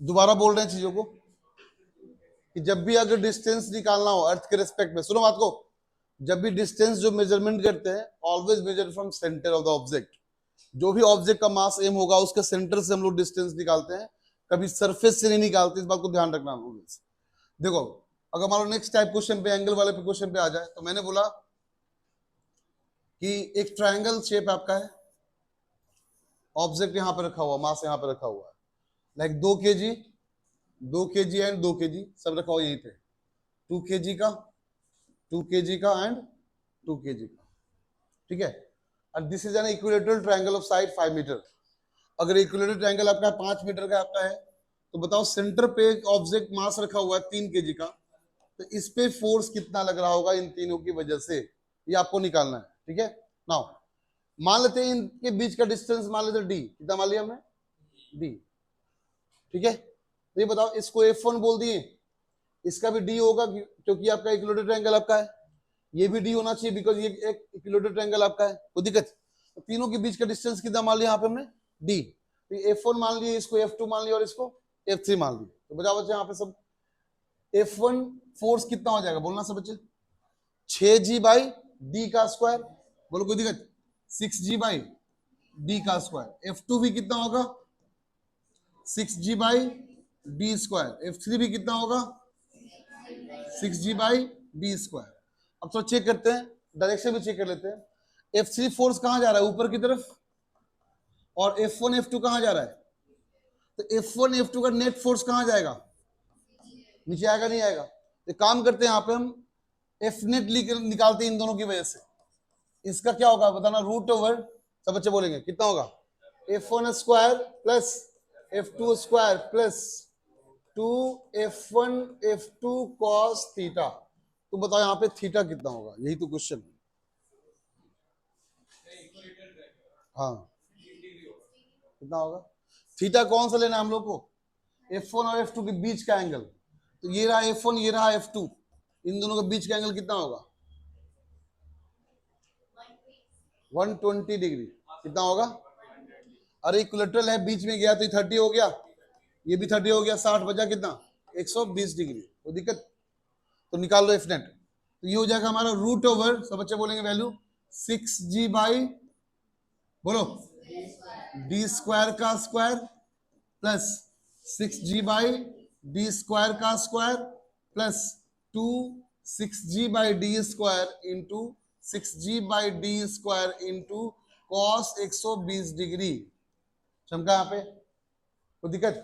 दोबारा बोल रहे हैं चीजों को कि जब भी अगर डिस्टेंस निकालना हो अर्थ के रिस्पेक्ट में, सुनो बात को, जब भी डिस्टेंस जो मेजरमेंट करते हैं always measure from centre of the object. जो भी ऑब्जेक्ट का मास एम होगा उसके सेंटर से हम लोग डिस्टेंस निकालते हैं, कभी सरफेस से नहीं निकालते, इस बात को ध्यान रखना। देखो अगर मान लो नेक्स्ट टाइप क्वेश्चन पे, एंगल वाले पे क्वेश्चन पे आ जाए, तो मैंने बोला कि एक ट्रायंगल शेप आपका है, ऑब्जेक्ट यहां पे रखा हुआ, मास यहां पे रखा हुआ है, like 2 kg, 2 kg and 2 kg सब रखा हुआ यहीं पे, 2 kg का, 2 kg का एंड 2 kg का, ठीक है। and this is an equilateral triangle of side 5 मीटर। अगर इक्विलेटरल ट्रायंगल आपका 5 मीटर का आपका है, तो बताओ सेंटर पे ऑब्जेक्ट मास रखा हुआ है 3 kg का, तो इस पे फोर्स कितना लग रहा होगा इन तीनों की वजह से, ये आपको निकालना है, ठीक है। नाउ मान लेते हैं इनके बीच का डिस्टेंस मान लेते हैं डी, कितना मान लिया हमने, डी, ठीक है। तो ये बताओ इसको F1 बोल दिए, इसका भी डी होगा क्योंकि आपका इक्विलेटरल ट्रायंगल आपका है, ये भी डी होना चाहिए बिकॉज ये एक इक्विलेटरल ट्रायंगल आपका है, कोई दिक्कत। तो तीनों के बीच का डिस्टेंस कितना मान लिया यहाँ पे हमने, डी। तो F1 मान लिए, इसको F2 मान लिया और इसको F3 मान लिया। तो बचा बच्चे यहाँ पे सब F1 फोर्स कितना हो जाएगा, बोलना सब बच्चे, 6G बाई डी का स्क्वायर, बोलो कोई दिक्कत, 6G बाई डी का स्क्वायर। F2 भी कितना होगा, 6G by D square. F3 भी कितना होगा, 6G बाई डी स्क्वायर। अब थोड़ा चेक करते हैं, डायरेक्शन भी चेक कर लेते हैं। F3 फोर्स कहां जा रहा है, ऊपर की तरफ, और F1 F2 कहां जा रहा है, तो F1 F2 का नेट फोर्स कहां जाएगा, नीचे आएगा, नहीं आएगा। तो काम करते हैं यहाँ पे हम F नेट निकालते हैं इन दोनों की वजह से। इसका क्या होगा बताना, रूट ओवर, सब बच्चे बोलेंगे कितना होगा, F1 square plus F2 square plus 2F1 F2 cos theta. तो बताओ यहाँ पे थीटा कितना होगा, यही तो क्वेश्चन है। हाँ कितना होगा, थीटा कौन सा लेना है हम लोग को, F1 और F2 के बीच का एंगल। तो ये रहा F1, ये रहा F2, इन दोनों के बीच का एंगल कितना होगा, 120 डिग्री। कितना होगा, अरे इक्विलेटरल है, बीच में गया तो 30 हो गया, ये भी 30 हो गया, 60 बचा कितना, 120 डिग्री। कोई दिक्कत, तो निकाल लो F नेट। तो ये हो जाएगा हमारा रूट ओवर, सब बच्चे बोलेंगे वैल्यू 6G बाई, बोलो डी स्क्वायर का square plus 6G by D square का square plus 2 6G by D square into 6G by D square into cos 120 degree. चमका यहाँ पे, कोई दिक्कत।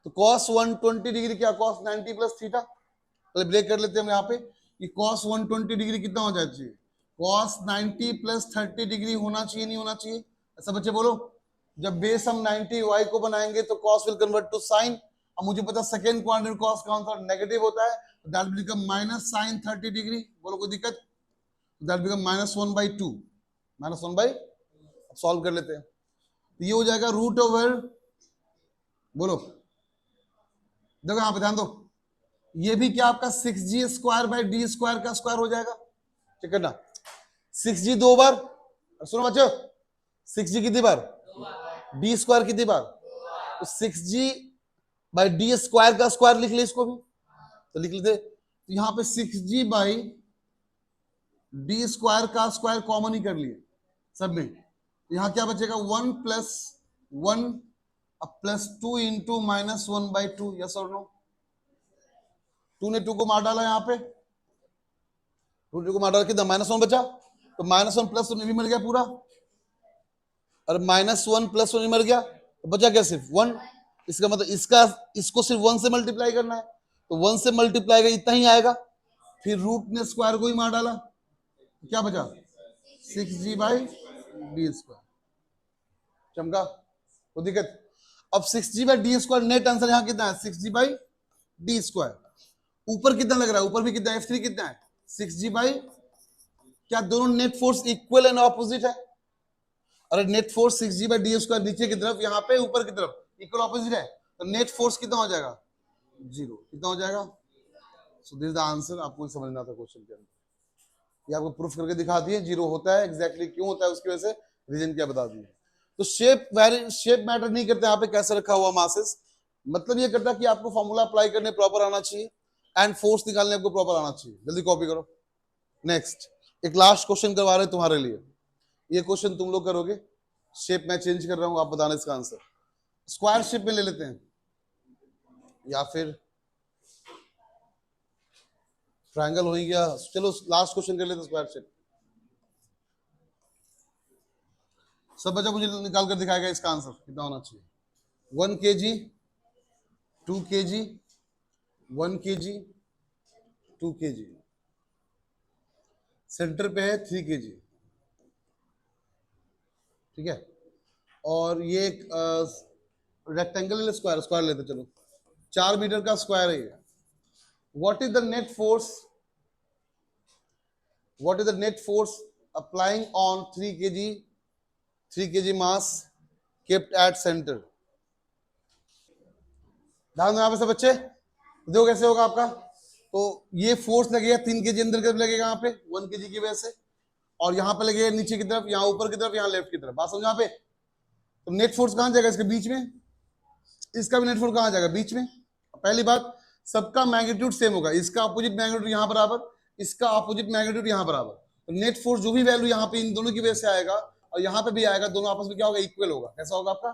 तो कॉस 120 डिग्री क्या, कॉस 90 प्लस थीटा, पहले ब्रेक कर लेते हैं हम यहाँ पे, कि कॉस 120 डिग्री कितना हो जाना चाहिए, कॉस 90 प्लस 30 डिग्री होना चाहिए, नहीं होना चाहिए, ऐसा बच्चे बोलो। जब बेस हम 90 y को बनाएंगे तो cos will convert to sine. अब मुझे पता सेकंड क्वाड्रेंट कॉस कौन सा नेगेटिव होता है, that will become minus sine 30 degree, बोलो कोई दिक्कत, दैट बिकम -1/2, -1/, सॉल्व कर लेते हैं। तो ये हो जाएगा रूट ओवर, बोलो देखो यहाँ पे ध्यान दो, ये भी क्या आपका 6G square by D square का स्क्वायर हो जाएगा, चेक करना, 6G 2 बार, सुनो बच्चों 6G कितनी बार, डी स्क्वायर कितनी बार, तो 6G बाई डी स्क्वायर का स्क्वायर लिख ले इसको भी, तो लिख लेते। तो यहाँ पे 6G बाई डी स्क्वायर का स्क्वायर कॉमन ही कर लिए सब में, यहाँ क्या बचेगा 1 प्लस 1 प्लस 2 इंटू -1/2, यस और नो। 2 ने 2 को मार डाला, यहाँ पे 2 को मार डाला, कितना -1 बचा, तो -1 प्लस 1 भी मर गया पूरा, और -1 प्लस 1 मर गया, तो बचा क्या सिर्फ 1। इसका मतलब इसको सिर्फ 1 से मल्टीप्लाई करना है, तो 1 से मल्टीप्लाई का इतना ही आएगा, फिर रूट ने स्क्वायर को ही मार डाला, क्या बचा 6G बाई डी स्क्वायर। चमका, कोई दिक्कत। अब 6G by D square, net answer यहाँ कितना है 6G बाई डी स्क्वायर। ऊपर कितना लग रहा है, ऊपर भी कितना है, F3 कितना है 6G बाई, क्या दोनों net force equal and opposite है, अरे net force 6G by D square नीचे की तरफ, यहाँ पे ऊपर की तरफ इक्वल ऑपोजिट है, तो नेट फोर्स कितना हो जाएगा 0, कितना हो जाएगा। सो दिस द आंसर, आपको समझना था क्वेश्चन के अंदर, ये आपको प्रूफ करके दिखा दिए 0 होता है, एग्जैक्टली क्यों होता है उसकी वजह से रीजन क्या बता दिए। तो शेप मैटर नहीं करते यहाँ पे कैसे रखा हुआ मासेस, मतलब ये करता है कि आपको फॉर्मूला अप्लाई करने प्रॉपर आना चाहिए एंड फोर्स निकालने आपको प्रॉपर आना चाहिए। जल्दी कॉपी करो। नेक्स्ट एक लास्ट क्वेश्चन करवा रहे हैं तुम्हारे लिए। ये क्वेश्चन तुम लोग करोगे। शेप मैं चेंज कर रहा हूं, आप बताना इसका आंसर। स्क्वायर शेप में ले लेते हैं या फिर ट्रायंगल हो ही गया। चलो लास्ट क्वेश्चन कर लेते हैं स्क्वायर शेप। सब बच्चा मुझे निकाल कर दिखाएगा इसका आंसर कितना होना चाहिए। 1 kg, 2 kg, 1 kg, 2 kg, centre पे है 3 kg, ठीक है। और ये एक रेक्टेंगल स्क्वायर, स्क्वायर लेते चलो, 4 मीटर का स्क्वायर है ये। What is the net force, what is the net force applying on 3 kg mass kept at centre. ध्यान दो यहाँ पे सब बच्चे, देखो कैसे होगा आपका। तो ये फोर्स लगेगा 3 kg अंदर की तरफ लगेगा यहाँ पे 1 kg की वजह से, और यहाँ पे लगेगा नीचे की तरफ, यहाँ ऊपर की तरफ, यहाँ लेफ्ट की तरफ। बात समझो यहाँ पे। तो नेट फोर्स कहाँ जाएगा, इसके बीच में। इसका भी नेट फोर्स कहाँ जाएगा, बीच में। पहली बात, सबका मैग्नीट्यूड सेम होगा। इसका अपोजिट मैग्नीट्यूड यहाँ बराबर, इसका अपोजिट मैग्नीट्यूड यहाँ बराबर। तो नेट फोर्स जो भी वैल्यू यहाँ पे इन दोनों की वजह से आएगा और यहाँ पे भी आएगा, दोनों आपस में क्या होगा, इक्वल होगा। कैसा होगा आपका।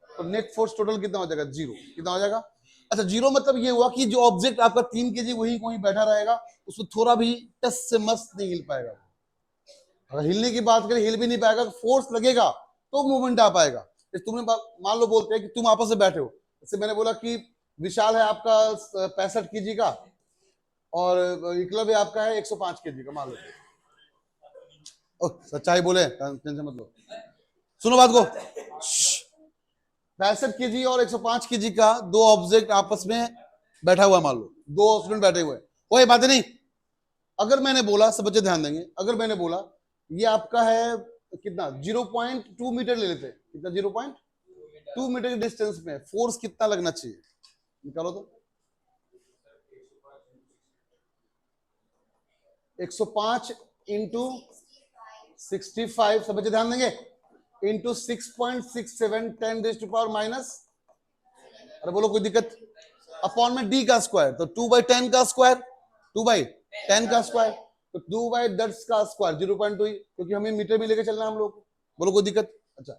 तो नेट फोर्स टोटल कितना हो जाएगा, 0। कितना हो जाएगा। अच्छा, 0 मतलब ये हुआ कि जो ऑब्जेक्ट आपका 3 kg वही वहीं बैठा रहेगा, उसको थोड़ा भी टच से मस नहीं हिल पाएगा। अगर हिलने की बात करें, हिल भी नहीं पाएगा। फोर्स लगेगा तो मूवमेंट आ पाएगा। तुमने मान लो बोलते हैं कि तुम आपस में बैठे हो, जैसे मैंने बोला कि विशाल है आपका 65 kg का और विक्लव है आपका है 105 kg का, मान लो। सच्चाई बोले, टेंशन मत लो, सुनो बात को। 65 kg और 105 kg का दो ऑब्जेक्ट आपस में बैठा हुआ, मान लो 2 स्टूडेंट बैठे हुए, कोई बात नहीं। अगर मैंने बोला, सब बच्चे ध्यान देंगे, अगर मैंने बोला ये आपका है कितना, 0.2 मीटर ले लेते हैं। कितना, 0.2 मीटर के डिस्टेंस में फोर्स कितना लगना चाहिए, निकालो तो। 105 इंटू 65, सब बच्चे ध्यान देंगे, इंटू 6.67 10⁻⁻, अरे बोलो कोई दिक्कत। अपॉन में d का स्क्वायर, तो 2/10 का स्क्वायर, 2/10 का स्क्वायर, तो 2/10 का स्क्वायर 0.2 ही, क्योंकि हमें मीटर में लेके चलना है हम लोग। बोलो कोई दिक्कत। अच्छा,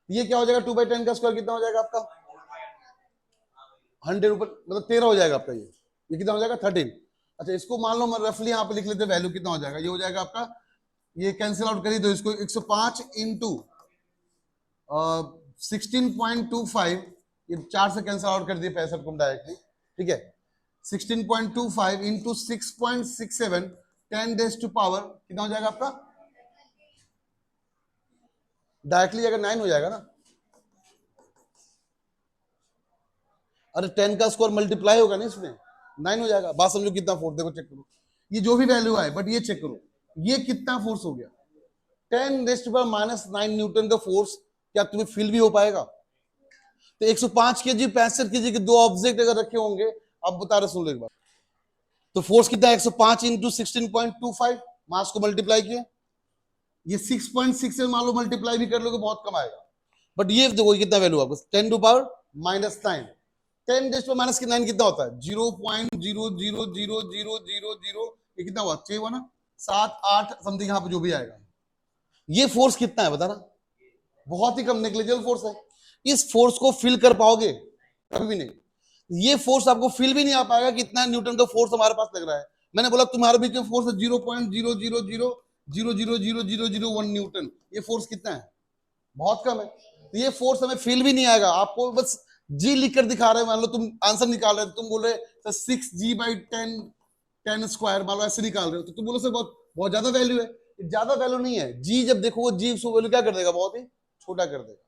ये क्या हो जाएगा, 2/10 का स्क्वायर कितना हो जाएगा आपका, 100 ऊपर, मतलब 13 हो जाएगा आपका। ये कितना हो जाएगा, 13। अच्छा, इसको मान लो मैं रफली यहाँ पे लिख लेते, वैल्यू कितना हो जाएगा, ये हो जाएगा आपका, ये कैंसिल आउट करिए तो इसको 105 इंटू 16.25, ये 4 से कैंसिल आउट कर दिए 65 को डायरेक्टली, ठीक है। 16.25 इंटू 6.67 10⁻⁻, कितना हो जाएगा आपका, डायरेक्टली अगर 9 हो जाएगा ना। अरे 10 का स्क्वायर मल्टीप्लाई होगा ना इसमें, 9 हो जाएगा। बात समझो कितना फोर्स, देखो चेक करो, ये जो भी वैल्यू आए, बट ये चेक करो ये कितना फोर्स हो गया, 10⁻⁻9 न्यूटन का फोर्स। क्या तुम्हें फील भी हो पाएगा। तो 105 kg 65 kg के दो ऑब्जेक्ट अगर रखे होंगे, अब बता रहे, सुन लो एक बार। तो फोर्स कितना है, 105 इंटू 16.25, मास को मल्टीप्लाई किया, ये 6.6 मान लो मल्टीप्लाई भी कर लोगे बहुत कम आएगा। बट ये देखो कितना वैल्यू आपको, 10⁻⁻9, 10⁻⁻9 कितना होता है, 0.0000000, ये कितना हुआ, 6 हुआ ना, 7 8 समथिंग, यहाँ पे जो भी आएगा। ये फोर्स कितना है बताना, बहुत ही कम, नेग्लिजिबल फोर्स है। इस फोर्स को फील कर पाओगे, कभी भी नहीं। ये फोर्स आपको फील भी नहीं आ पाएगा कि इतना न्यूटन का फोर्स हमारे पास लग रहा है। मैंने बोला तुम्हारे बीच में फोर्स है 0.000000001 न्यूटन। ये फोर्स कितना है, बहुत कम है। तो ये फोर्स हमें फील भी नहीं आएगा। आपको बस जी लिख कर दिखा रहे हैं, मान लो तुम आंसर निकाल रहे हो, तुम बोल रहे 6g/10 स्क्वायर, मान लो ऐसे निकाल रहे हो, तो तुम बोलो सर बहुत बहुत ज्यादा वैल्यू है। ज्यादा वैल्यू नहीं है। जी जब देखो वो जी उसको वैल्यू क्या कर देगा, बहुत ही छोटा कर देगा।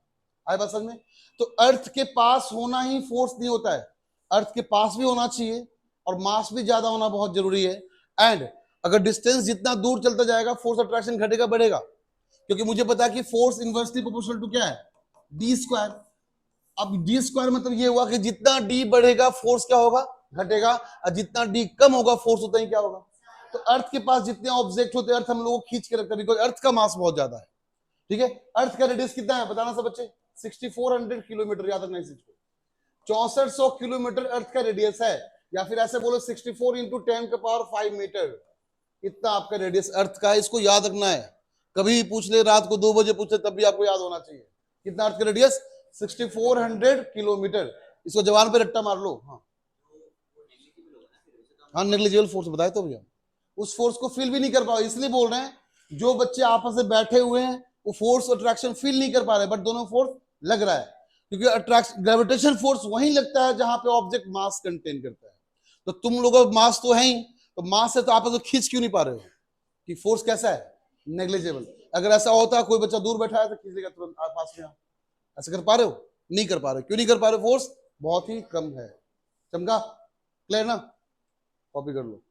आए बात समझ में। तो अर्थ के पास होना ही फोर्स नहीं होता है, अर्थ के पास भी होना चाहिए और मास भी ज्यादा होना बहुत जरूरी है। एंड अगर डिस्टेंस जितना दूर चलता जाएगा, फोर्स अट्रैक्शन घटेगा बढ़ेगा, क्योंकि मुझे पता है कि फोर्स इनवर्सली प्रोपोर्शनल टू क्या है, डी स्क्वायर। अब डी स्क्वायर मतलब ये हुआ कि जितना डी बढ़ेगा फोर्स क्या होगा, घटेगा, और जितना डी कम होगा फोर्स उतना ही क्या होगा। तो अर्थ के पास जितने ऑब्जेक्ट होते हैं, अर्थ हम लोगों को खींच के रखता है, बिकॉज अर्थ का मास बहुत ज्यादा है, ठीक है। अर्थ का रेडियस कितना है बताना सब बच्चे, 6400 किलोमीटर, याद रखना इस चीज को। 6400 किलोमीटर अर्थ का रेडियस है, या फिर ऐसे बोलो 64 इंटू 10⁵ मीटर, इतना आपका रेडियस अर्थ का है। इसको याद रखना है, कभी भी पूछ ले, रात को 2 बजे पूछे तब भी आपको याद होना चाहिए। कितना अर्थ का रेडियस? 6400 किलोमीटर। इसको जवान पे रट्टा मार लो। हाँ नेग्लिजिबल फोर्स बताए तो भैया, उस फोर्स को फील भी नहीं कर पाओ, इसलिए बोल रहे हैं जो बच्चे आपस में बैठे हुए हैं वो फोर्स अट्रैक्शन फील नहीं कर पा रहे, बट दोनों फोर्स लग रहा है, क्योंकि अट्रैक्शन ग्रेविटेशन फोर्स वहीं लगता है जहां पे ऑब्जेक्ट मास कंटेन करता है। तो तुम लोगों का मास तो है ही, तो मास से तो आपस में खींच क्यों नहीं पा रहे हो? कि फोर्स कैसा है? नेग्लिजिबल। अगर ऐसा होता कोई बच्चा दूर बैठा है तो खींच लेगा तुरंत पास में। ऐसा कर पा रहे हो? नहीं कर पा रहे। क्यों नहीं कर पा रहे? फोर्स बहुत ही कम है। चमका? क्लियर ना? कॉपी कर लो।